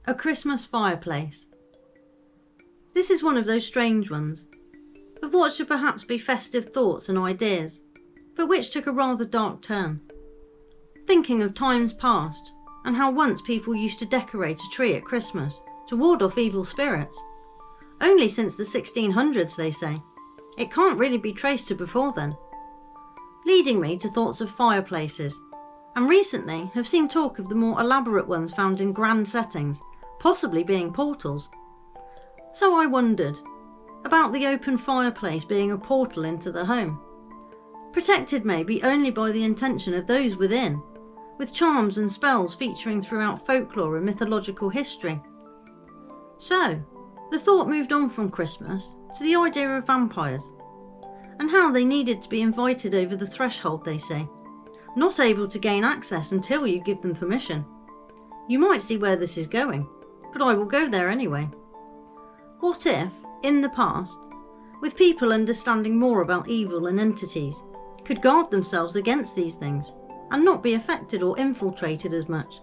A Christmas Fireplace. This is one of those strange ones, of what should perhaps be festive thoughts and ideas, but which took a rather dark turn. Thinking of times past, and how once people used to decorate a tree at Christmas to ward off evil spirits. Only since the 1600s, they say. It can't really be traced to before then. Leading me to thoughts of fireplaces, and recently have seen talk of the more elaborate ones found in grand settings, possibly being portals. So I wondered about the open fireplace being a portal into the home, protected maybe only by the intention of those within, with charms and spells featuring throughout folklore and mythological history. So, the thought moved on from Christmas to the idea of vampires, and how they needed to be invited over the threshold, they say, not able to gain access until you give them permission. You might see where this is going, but I will go there anyway. What if, in the past, with people understanding more about evil and entities, could guard themselves against these things and not be affected or infiltrated as much?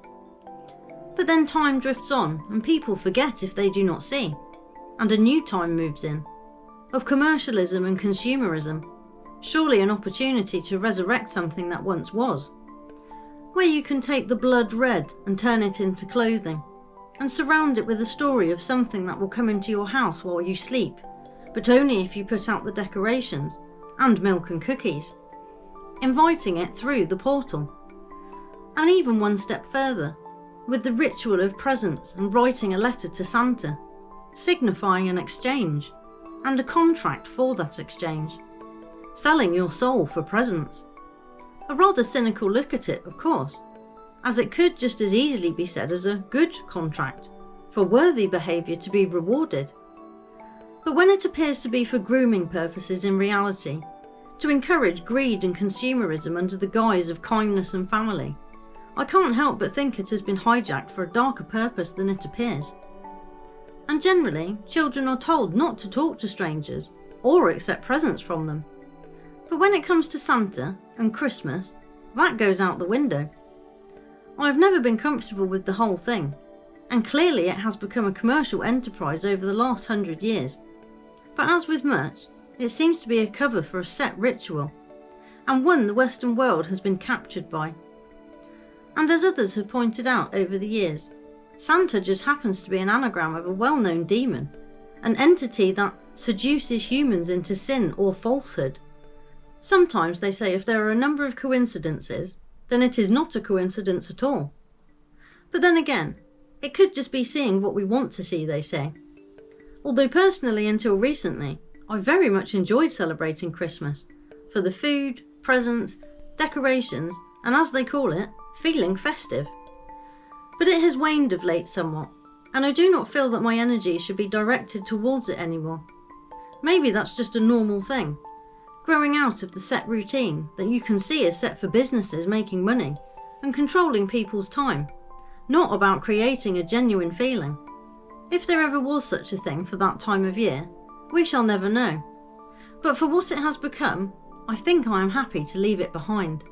But then time drifts on and people forget if they do not see, and a new time moves in, of commercialism and consumerism, surely an opportunity to resurrect something that once was, where you can take the blood red and turn it into clothing, and surround it with a story of something that will come into your house while you sleep, but only if you put out the decorations, and milk and cookies, inviting it through the portal. And even one step further, with the ritual of presents and writing a letter to Santa, signifying an exchange, and a contract for that exchange, selling your soul for presents. A rather cynical look at it, of course, as it could just as easily be said as a good contract, for worthy behaviour to be rewarded. But when it appears to be for grooming purposes in reality, to encourage greed and consumerism under the guise of kindness and family, I can't help but think it has been hijacked for a darker purpose than it appears. And generally, children are told not to talk to strangers, or accept presents from them. But when it comes to Santa and Christmas, that goes out the window. I have never been comfortable with the whole thing, and clearly it has become a commercial enterprise over the last 100 years. But as with much, it seems to be a cover for a set ritual, and one the Western world has been captured by. And as others have pointed out over the years, Santa just happens to be an anagram of a well-known demon, an entity that seduces humans into sin or falsehood. Sometimes they say if there are a number of coincidences, then it is not a coincidence at all. But then again, it could just be seeing what we want to see, they say. Although personally, until recently, I very much enjoyed celebrating Christmas, for the food, presents, decorations, and as they call it, feeling festive. But it has waned of late somewhat, and I do not feel that my energy should be directed towards it anymore. Maybe that's just a normal thing, growing out of the set routine that you can see is set for businesses making money and controlling people's time, not about creating a genuine feeling. If there ever was such a thing for that time of year, we shall never know. But for what it has become, I think I am happy to leave it behind.